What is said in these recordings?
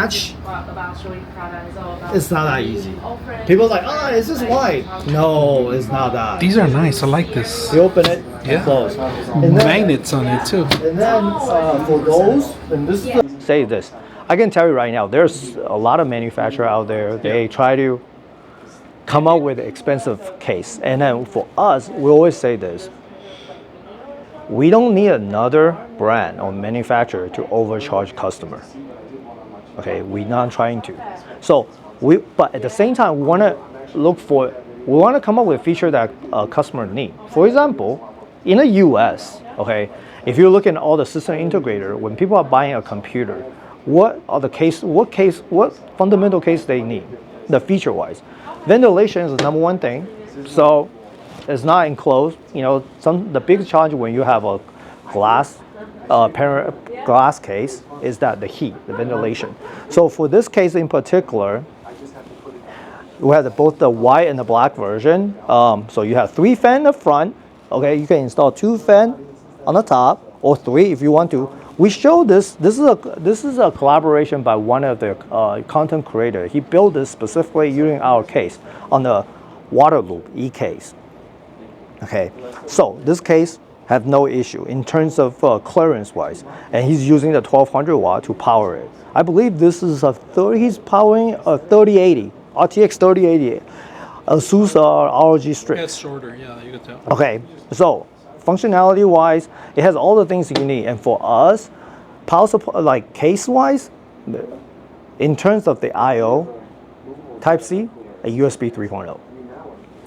match, it's not that easy. People are like, oh, is this white? No, it's not that. These are nice. I like this. You open it, Yeah. close. And then, Magnets on it too. and then for those, and this is say this. I can tell you right now, there's a lot of manufacturers out there. They try to come up with an expensive case, and then for us, we always say this: we don't need another brand or manufacturer to overcharge customer. Okay, we're not trying to. So but at the same time, we want to come up with a feature that a customer need. For example, in the U.S., okay, if you look at all the system integrator, when people are buying a computer, what fundamental case they need, the feature-wise. Ventilation is the number one thing, so it's not enclosed. You know, the big challenge when you have a glass case is that the heat, the ventilation. So for this case in particular, we have both the white and the black version. So you have 3 fans in the front. Okay, you can install 2 fans on the top, or 3 if you want to. We show this. This is a collaboration by one of the content creators. He built this specifically using our case on the water loop E case. Okay, so this case have no issue in terms of clearance wise, and he's using the 1200 watt to power it. I believe this is he's powering a 3080 RTX 3080 ASUS ROG Strix. It's shorter, yeah, you can tell. Okay, so functionality wise, it has all the things you need, and for us, power supply, like case wise, in terms of the I/O, Type C, a USB 3.0.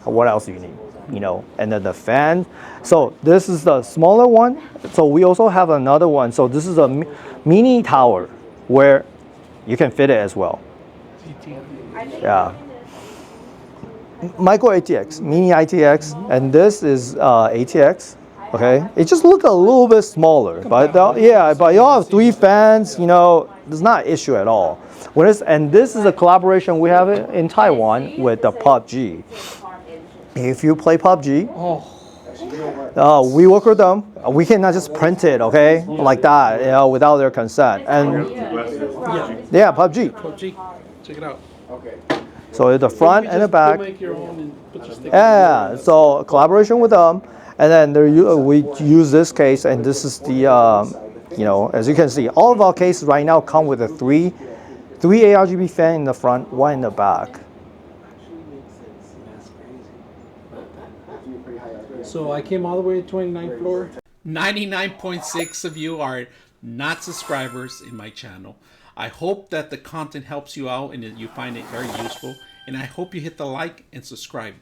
What else do you need? You know, and then the fan. So this is the smaller one. So we also have another one. So this is a mini tower where you can fit it as well. Yeah. Micro ATX, mini ITX, and this is ATX. Okay, it just look a little bit smaller, but but you all have 3 fans. You know, there's not an issue at all. And this is a collaboration we have in Taiwan with the PUBG. If you play PUBG, we work with them. We cannot just print it, okay, like that, you know, without their consent. And yeah, PUBG. PUBG, check it out. Okay. So the front and the back. Make your own and put your stickers Yeah, so collaboration with them, and then we use this case, and this is the, you know, as you can see, all of our cases right now come with a three ARGB fan in the front, 1 in the back. So I came all the way to 29th floor. 99.6 of you are not subscribers in my channel. I hope that the content helps you out and that you find it very useful. And I hope you hit the like and subscribe.